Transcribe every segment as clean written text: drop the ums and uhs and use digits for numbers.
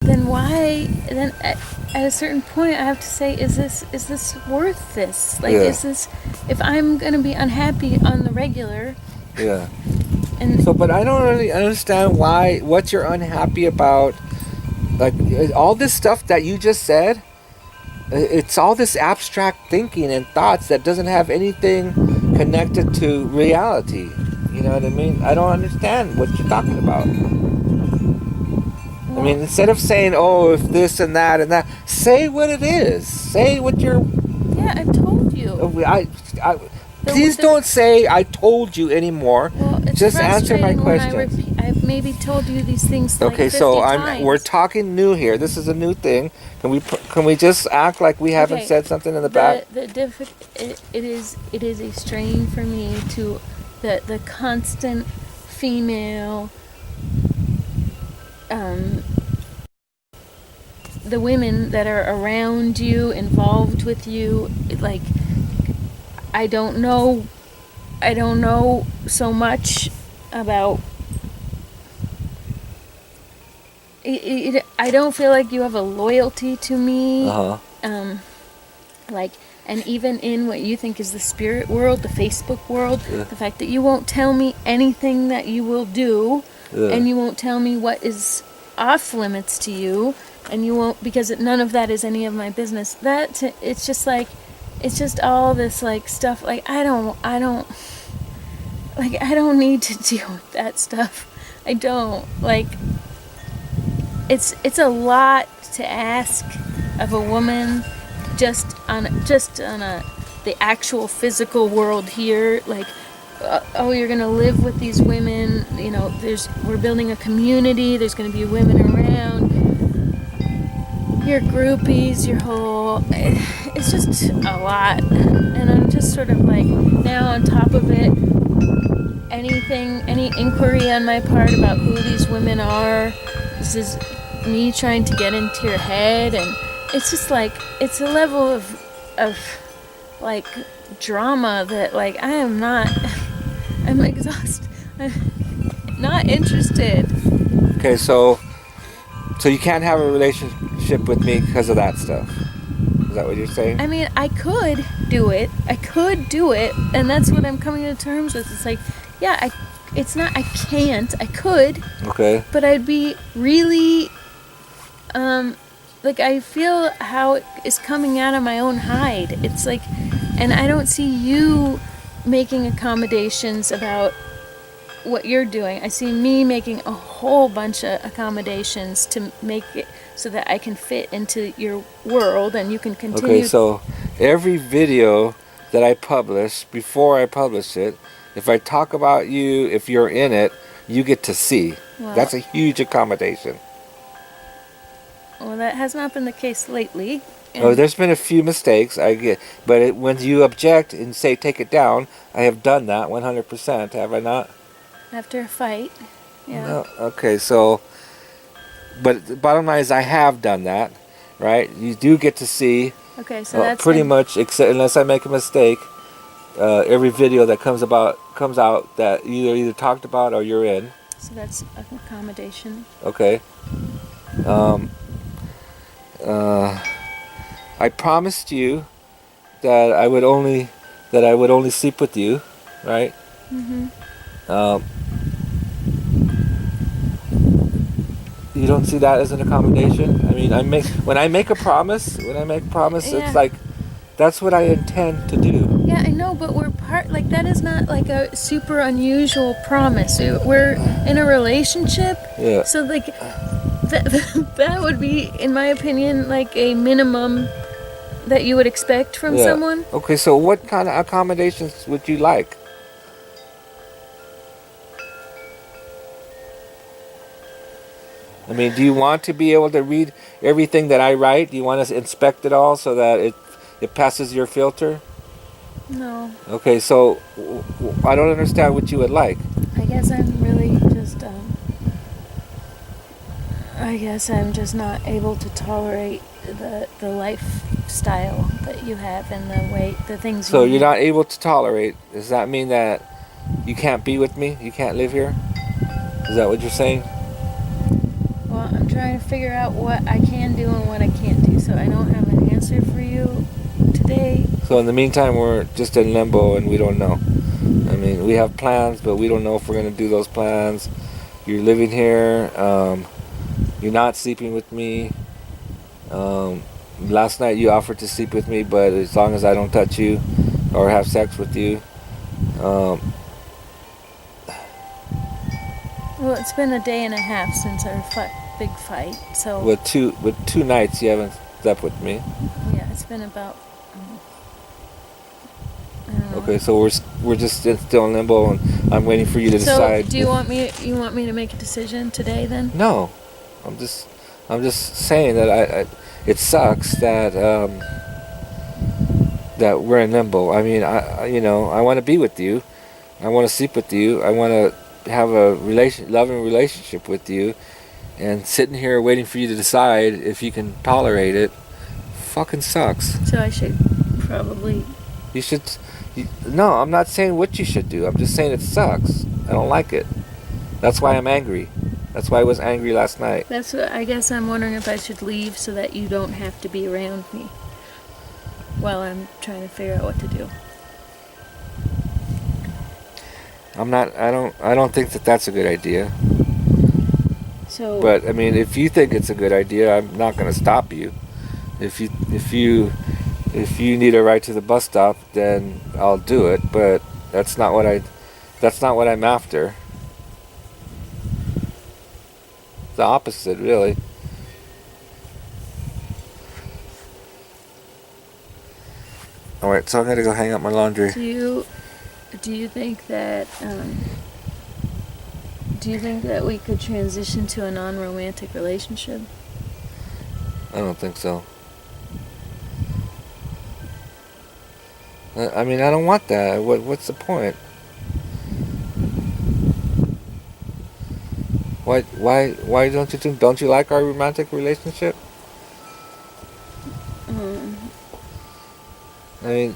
then why? Then at a certain point, I have to say, is this worth this? Like, is this? If I'm gonna be unhappy on the regular. Yeah. And so, but I don't really understand what you're unhappy about. Like all this stuff that you just said, it's all this abstract thinking and thoughts that doesn't have anything connected to reality. You know what I mean? I don't understand what you're talking about. I mean, instead of saying, oh, if this and that, say what it is. Say what you're... Yeah, I've told you. Please don't say I told you anymore. Well, it's just answer my question. I've maybe told you these things like okay, 50 so times. we're talking new here. This is a new thing. Can we just act like we haven't said something in the back? It is a strain for me to the constant female the women that are around you, involved with you, like I don't know so much about it. I don't feel like you have a loyalty to me. Like, and even in what you think is the spirit world, the Facebook world, the fact that you won't tell me anything that you will do, and you won't tell me what is off limits to you, and you won't, because none of that is any of my business. It's just like, it's just all this like stuff. Like I don't need to deal with that stuff. I don't like. It's a lot to ask of a woman, just on the actual physical world here. Like, oh, you're gonna live with these women. You know, we're building a community. There's gonna be women around. Your groupies, your whole, it's just a lot, and I'm just sort of like, now on top of it, any inquiry on my part about who these women are, this is me trying to get into your head, and it's just like, it's a level of like drama that like I'm exhausted, I'm not interested. Okay, so you can't have a relationship with me because of that stuff. Is that what you're saying? I mean, I could do it, and that's what I'm coming to terms with. It's like, yeah, I can't, I could. Okay. But I'd be really, like, I feel how it is coming out of my own hide. It's like, and I don't see you making accommodations about what you're doing. I see me making a whole bunch of accommodations to make it so that I can fit into your world and you can continue. Okay, so every video that I publish, before I publish it, if I talk about you, if you're in it, you get to see. Well, that's a huge accommodation. Well, that has not been the case lately. Oh, there's been a few mistakes, I get, but when you object and say take it down, I have done that 100%, have I not? After a fight, yeah. No, okay, so, but the bottom line is I have done that, right? You do get to see. Okay, so that's pretty much, except unless I make a mistake, every video that comes out that you either talked about or you're in. So that's an accommodation. Okay. I promised you that I would only sleep with you, right? Mm-hmm. You don't see that as an accommodation? I mean, when I make a promise, it's like that's what I intend to do. Yeah, I know, but we're like, that is not like a super unusual promise. We're in a relationship. Yeah. So like that would be, in my opinion, like a minimum that you would expect from someone. Okay, so what kind of accommodations would you like? I mean, do you want to be able to read everything that I write? Do you want to inspect it all so that it passes your filter? No. Okay, so I don't understand what you would like. I guess I'm really just, I guess I'm just not able to tolerate the lifestyle that you have and the things you So need. you're not able to tolerate. Does that mean that you can't be with me? You can't live here? Is that what you're saying? Well, I'm trying trying to figure out what I can do and what I can't do. So I don't have an answer for you today. So in the meantime, we're just in limbo and we don't know. I mean, we have plans, but we don't know if we're going to do those plans. You're living here. You're not sleeping with me. Last night you offered to sleep with me, but as long as I don't touch you or have sex with you. Well, it's been a day and a half since our big fight, so With two nights you haven't slept with me. yeah, it's been about. I don't know. Okay, so we're just still in limbo, and I'm waiting for you to decide. So, do you want me to make a decision today then? No, I'm just saying that it sucks that that we're in limbo. I mean, I want to be with you, I want to sleep with you, I want to have a loving relationship with you, and sitting here waiting for you to decide if you can tolerate it, fucking sucks. So I should probably. You should. No, I'm not saying what you should do. I'm just saying it sucks. I don't like it. That's why I'm angry. That's why I was angry last night. That's what I guess I'm wondering if I should leave so that you don't have to be around me while I'm trying to figure out what to do. I don't think that that's a good idea. So. But I mean, if you think it's a good idea, I'm not going to stop you. If you need a ride to the bus stop, then I'll do it. But that's not what I'm after. The opposite, really. All right, so I'm gonna go hang up my laundry. Do you think that we could transition to a non-romantic relationship? I don't think so. I mean, I don't want that. What's the point? Why don't you like our romantic relationship? I mean,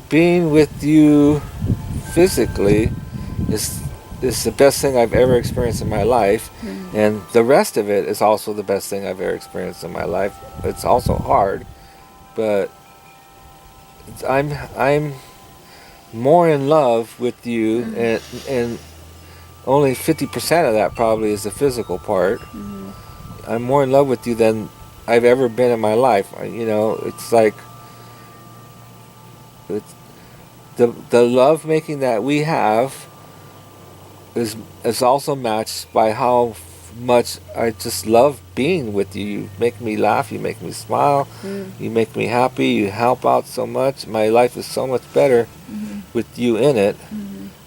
being with you physically is the best thing I've ever experienced in my life, and the rest of it is also the best thing I've ever experienced in my life. It's also hard, but I'm more in love with you, and only 50% of that probably is the physical part. I'm more in love with you than I've ever been in my life. It's like the love making that we have is also matched by how much I just love being with you. You make me laugh, you make me smile, you make me happy, you help out so much. My life is so much better with you in it.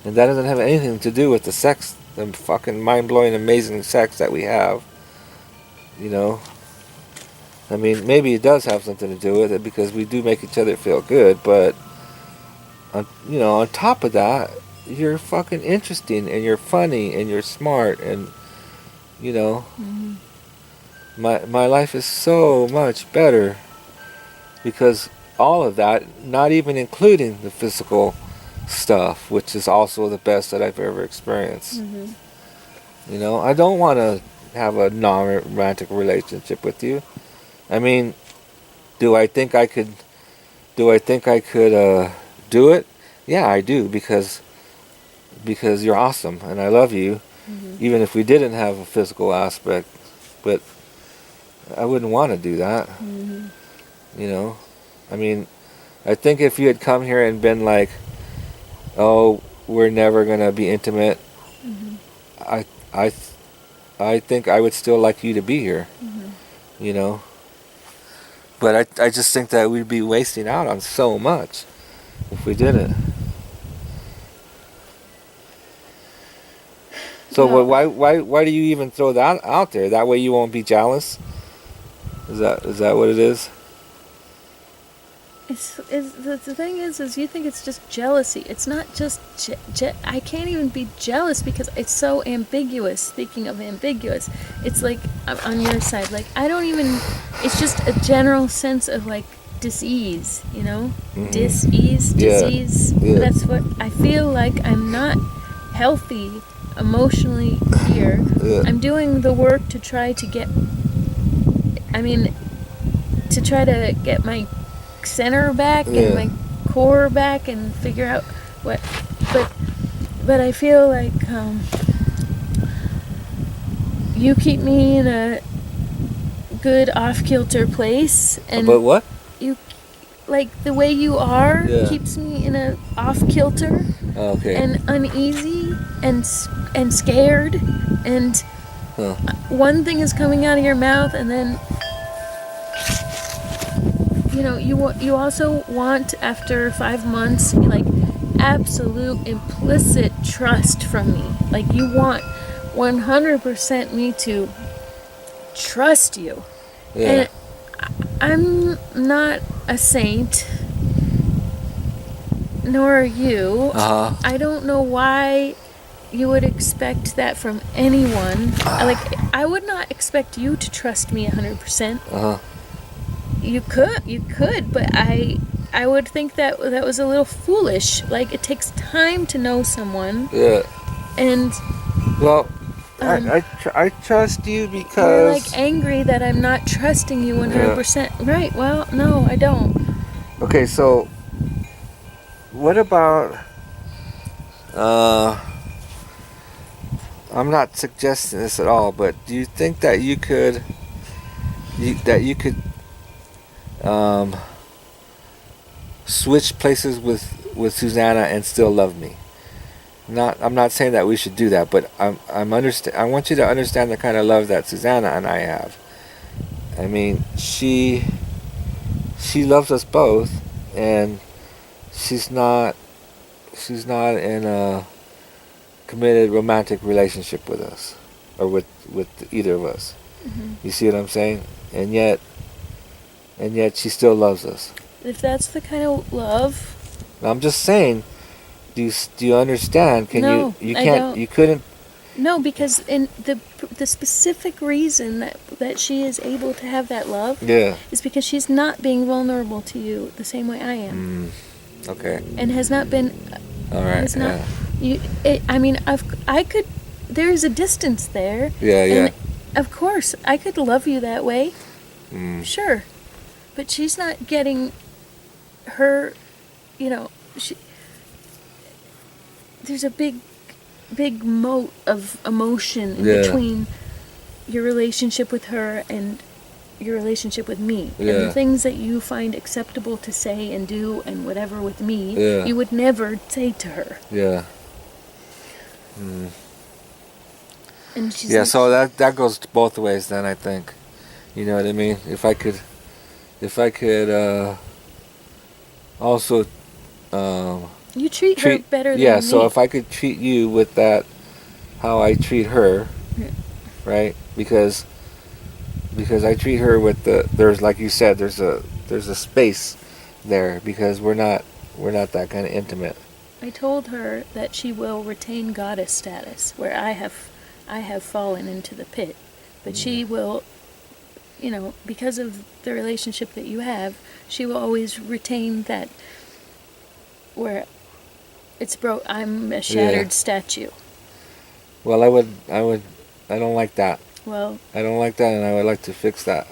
And that doesn't have anything to do with the sex, the fucking mind-blowing, amazing sex that we have. I mean, maybe it does have something to do with it because we do make each other feel good, but on top of that, you're fucking interesting and you're funny and you're smart and my life is so much better because all of that, not even including the physical stuff, which is also the best that I've ever experienced. I don't want to have a non-romantic relationship with you. I mean, do I think I could do it? Yeah, I do, because you're awesome and I love you, even if we didn't have a physical aspect. But I wouldn't want to do that. I mean, I think if you had come here and been like, oh, we're never gonna be intimate, I think I would still like you to be here. But I just think that we'd be wasting out on so much if we didn't. So why do you even throw that out there? That way you won't be jealous? Is that what it is? The thing is you think it's just jealousy. It's not just I can't even be jealous because it's so ambiguous. Speaking of ambiguous, it's like I'm on your side. Like I don't even. It's just a general sense of like dis-ease. Dis-ease, disease. Yeah. That's what I feel like. I'm not healthy emotionally here. Yeah. I'm doing the work to try to get, I mean, to try to get my center back Yeah. and my core back and figure out what, but I feel like you keep me in a good off-kilter place, and But what? you, like, the way you are Yeah. keeps me in a off-kilter Okay. and uneasy and scared, and Huh. one thing is coming out of your mouth, and then you also want, after 5 months, like, absolute implicit trust from me. Like, you want 100% me to trust you. Yeah. And I'm not a saint, nor are you. Uh huh. I don't know why you would expect that from anyone. Like, I would not expect you to trust me 100%. Uh huh. You could, but I would think that was a little foolish. Like, it takes time to know someone, Yeah. and Well, Um, I trust you you're because. like angry that I'm not trusting you 100%. Right? Well, no, I don't. Okay, so what about? I'm not suggesting this at all, but do you think that you could, um, switch places with Susanna and still love me? I'm not saying that we should do that, but I want you to understand the kind of love that Susanna and I have. I mean, she loves us both, and she's not in a committed romantic relationship with us, or with either of us. Mm-hmm. You see what I'm saying? And yet she still loves us. If that's the kind of love, Now, I'm just saying. Do you understand? No, you I can't don't. you couldn't. no, because in the specific reason that she is able to have that love Yeah. is because she's not being vulnerable to you the same way I am, Okay. and has not been. All right. Has not. Yeah. I mean, I could. There's a distance there. Yeah. Yeah. And of course, I could love you that way. Sure, but she's not getting her. There's a big moat of emotion in Yeah. between your relationship with her and your relationship with me. And Yeah. the things that you find acceptable to say and do and whatever with me, Yeah. you would never say to her. Yeah. And she's Yeah. like, So that goes both ways then, I think. You know what I mean? If I could also you treat her better than yeah. me. So if I could treat you with that, how I treat her, Yeah. right? Because I treat her with there's, like you said, there's a space there, because we're not that kind of intimate. I told her that she will retain goddess status, where I have fallen into the pit, but she will, because of the relationship that you have, she will always retain that, where I'm a shattered statue. Well, I don't like that. Well, I don't like that, and I would like to fix that.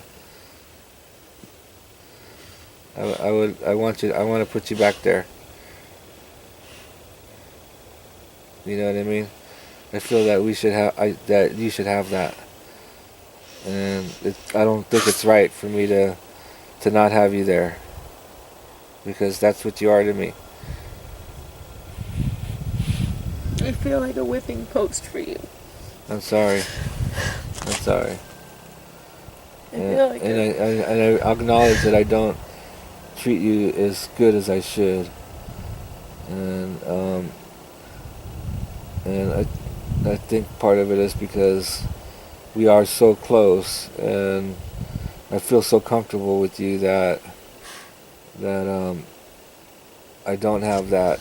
I want to put you back there. You know what I mean? I feel that that you should have that. And I don't think it's right for me to not have you there. Because that's what you are to me. I feel like a whipping post for you. I'm sorry. I feel like And I acknowledge that I don't treat you as good as I should. And I think part of it is because we are so close, and I feel so comfortable with you that I don't have that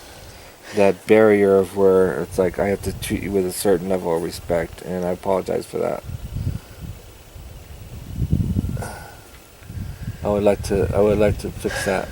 barrier of where it's like I have to treat you with a certain level of respect, and I apologize for that. I would like to fix that.